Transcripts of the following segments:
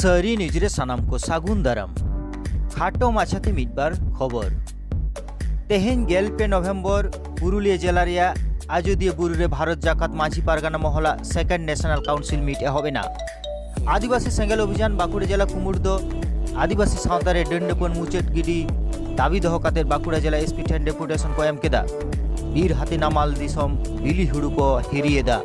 सारी निजरे सानाम को सागुन दाराम खाटो माछाते मिटबार खबर तेहेन गेलपे नवेम्बर पुरुलिया जिला रे आजोदिया बुरुरे भारत जाकात माझी पारगाना महला सेकेंड नेशनल काउंसिल मीट एहबेना आदिवासी सेंगेल अभियान बांकुड़ा जिला कुमुरदो आदिवासी सावतारे डंडपन मुचाद गिडी दाबी दहो काते बांकुड़ा जिला एसपी ठेन डेपुटेशन को एम केदा बीर हाथी नामाल दिसम बिली हुड़ू को हिरियेदा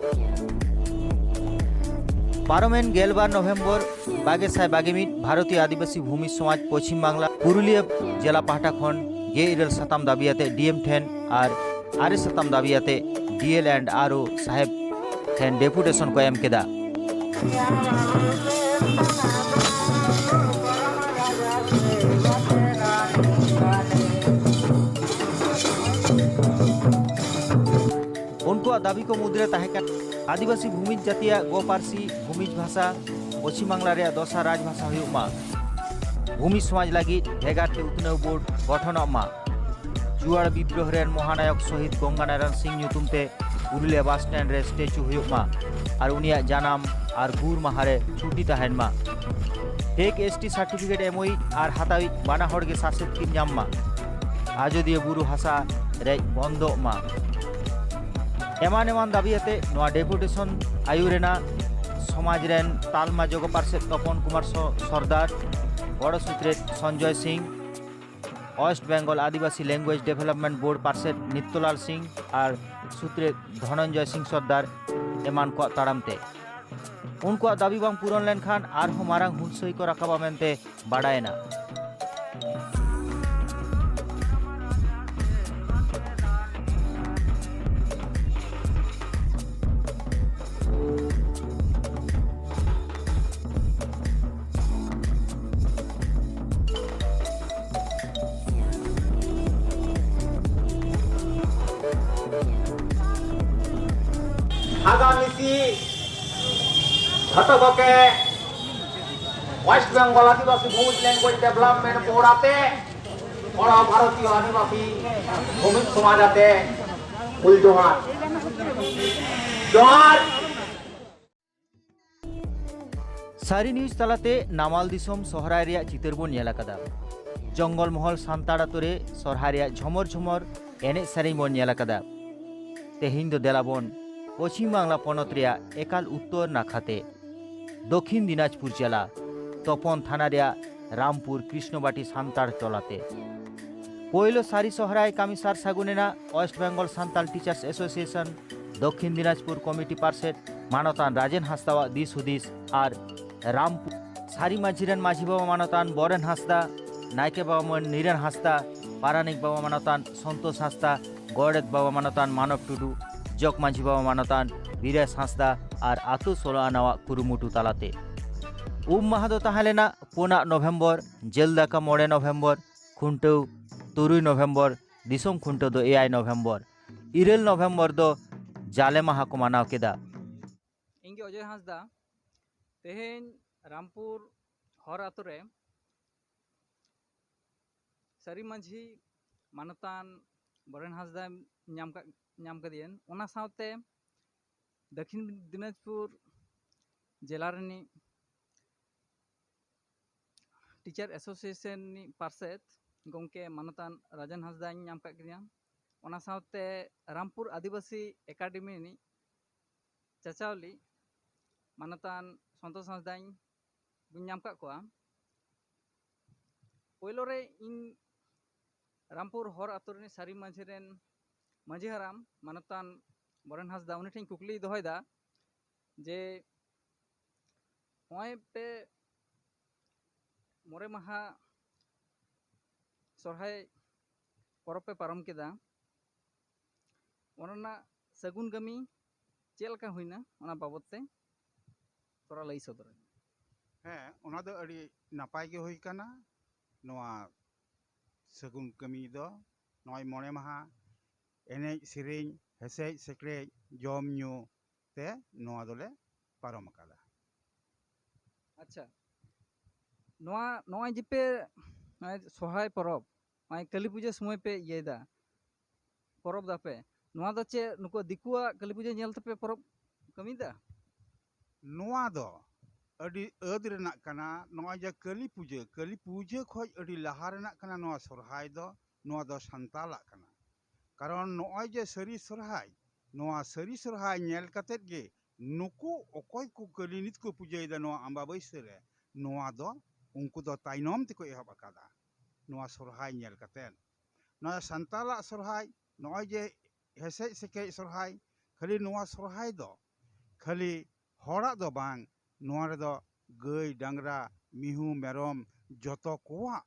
पारमेन गेलबार नवेम्बर बागेसाय बागेमिट भारतीय आदिवासी भूमि समाज पश्चिम बांगला पुरुलिया जिला पाहटा खन गे सताम दाबियाते डीएम ठेन और आरे सताम दाबियाते डीएल एंड आरओ साहेब ठेन डेपुटेशन को एम केदा उनको दाबी को मुद्रे तहकन आदिवासी भूमिज जातिया गो पारसी भूमिज भाषा पश्चिम बांगला रे दसा राजभाषा हुयुमा भूमि समाज लगी भेगाते उतनव बोर्ड गठन मा जुआड़ विद्रोह रेन महानायक शहीद गंगानारायण सिंह ᱧᱩᱛᱩᱢᱛᱮ पुरुलिया बस स्टैंड रे स्टेचू हुयुमा और उनिया जानाम और गुर माहारे छुट्टी तहन मा एक एसटी सर्टिफिकेट एमओई और हातावी बाना हड़ के शासित किन जाम मा आजोदिया बुरु हासा रे बंदो मा एमान एमान दाबियाते नोआ डेपुटेशन आयुरेना समाज रेन तालमा जगो पार्षद तपन कुमार सरदार बड़ सुत्रेत संजय सिंह वेस्ट बेंगल आदिवासी लैंग्वेज डेवलपमेंट बोर्ड पार्षद नित्यलाल सिंह और सुत्रेत धनंजय सिंह सरदार एमान को ताड़ामते उनको दाबी बांग पूरण लेनखान आरहों मारांग हुलसई को राकाबा मेनते बाडायना आगामी घटकों वेस्ट बेंगल आदिवासी भूमि लैंग्वेज डेवलपमेंट बोर्ड आते और भारतीय आदिवासी भूमि समाज आते कुल जोहार जोहार सारी न्यूज तलाते नामाल दिसोम सोहराय रिया चितर बोन नेला कदा जंगल महल सान्ताड़ आतुरे सोहराय रिया झमर झमर एने सेरेñ बोन नेला कदा तेहिं दो देलाबोन पश्चिम बांगला पनत रिया एकाल उत्तर नाखाते दक्षिण दिनाजपुर जिला तपन थाना रिया रामपुर कृष्णबाटी सान्ताड़ टोलाते पहलो सारी सोहराय कामिसार सागुनेना West Bengal Santal teachers association Dakshin Dinajpur committee पार्षद मानतान राजेन हासदा दिस हुदिस और रामपुर सारी माझिरेन माझी बाबा मानतान बरेन हासदा नायके बाबा मन नीरेन हासदा पारानिक बाबा मानतान सन्तोष हासदा गौड़ेत बाबा मानतान मानव टुडू जग माझी बाबा मानतान बीरेश हासदा और आतु सोलो आनावा कुरुमुटु तालाते माहा दो ताहेलेना 5 नवेम्बर जेलदाका 6 नवेम्बर खुंटव 3 नवेम्बर दिसोम खुंटव दो 9 नवेम्बर 9 नवेम्बर दो जाले माहा को मानाव केदा इंगे अजय हासदा तेहेन रामपुर हर आतुरे सारी माझी मानतान बरेन हासदा नाम कदियन ओना सावते दक्षिण दिनाजपुर जिला रनी टीचर एसोसिएशन नि पार्षद गंके मानतान राजन हासदा नाम कदिया ओना सावते रामपुर आदिवासी एकाडेमी नि चाचावली मानतान सन्तोष हासदा नाम का पहिलो रे इन रामपुर हर आतुरनी सारी माझिरेन माझी हराम मानतान बरेन हासदा उनी ठेन कुकली दोहयदा जे होय पे मोरे माहा सोरहाय परब पे पारम केदा ओना सगुन गमी चेलका हुइना ओना बाबतते तोरा लई सदर हाँ ओना दो अड़ी नापाय के हुई काना नोआ सगुन कमी दो नय मोणे माहा एनेज सेरेñ हेसेज सेक्रेज जम न्यू ते नोआ दोले पारम कादा अच्छा नोआ नोआ जिपे सोहराय परब माय काली पूजा समय पे येदा परब दापे नोआ दो चे नुको दिकुआ काली पूजा नेल तपे परब कमीदा नोआ दो अड़ी अद रेनाक कना नॉय जे काली पूजा खोज अड़ी लहा रेनाक कना नॉय सोरहाय दो नॉय दो संतालाक कना कारण नॉय जे सरी सोरहाय नेल कतेत गे नुकु ओकोय को काली नित को पूजाय दा नॉय अम्बाबैसा रे नॉय दो उनको दो ताइनोम तिको एहब अकादा नॉय सोरहाय नेल कतेत नॉय संतालाक सोरहाय नॉय जे हेसे सेके सोरहाय खाली नॉय सोरहाय दो खाली हड़ा दो बांग नॉय रे दो गई डांगरा मिहू मेरम जतो कोवा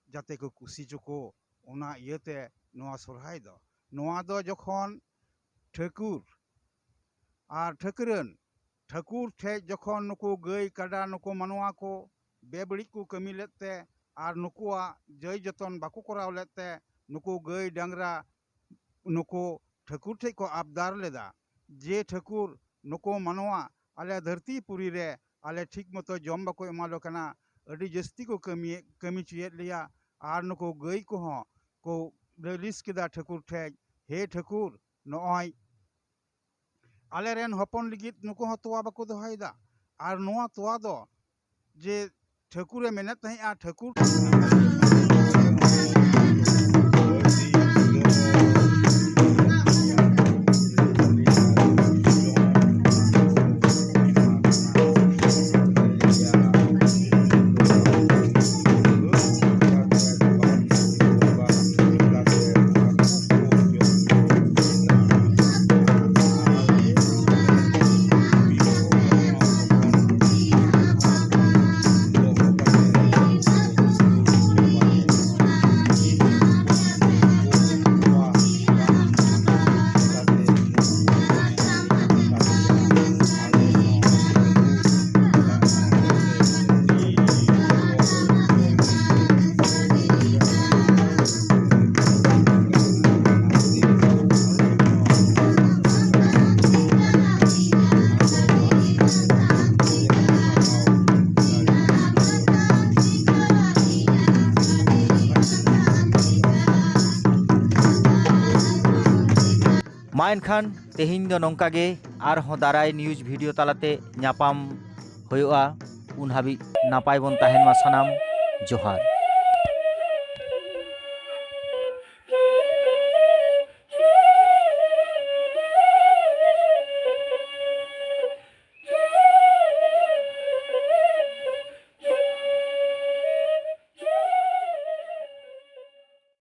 जाते को कुसी चुको ओना इयते नॉय सोरहाय दो जखन ठाकुर आर ठाकुर ठे जखन नुको गई काडा नुको मानवा को बेबड़ी को कमी लेते आर नुकुआ जय जतन बाको कराव लेते नुको गई डांगरा नुको ठाकुर ठे को आबदार लेदा जे ठाकुर नुको मानवा आले धरती पुरी रे आले ठीक मतो जम बाको एमालो कना अड़ी जस्ती को कमी चुयेत लिया आर नुको गई को हो को रिलीज किदा ठाकुर ठे हे ठाकुर नॉय आले रेन हपन लिगित नुको हो तोवा बाको दोहायदा आर नोआ तोवा दो जे ठाकुरे मेने तही आ ठाकुर मा एनखान तेहिं दो नोंका गे आरहों दाराय न्यूज भिडियो तालाते ᱧᱟᱯᱟᱢ हुआ उन हाबि नापाय बन ताहेन मा सानाम जोहार।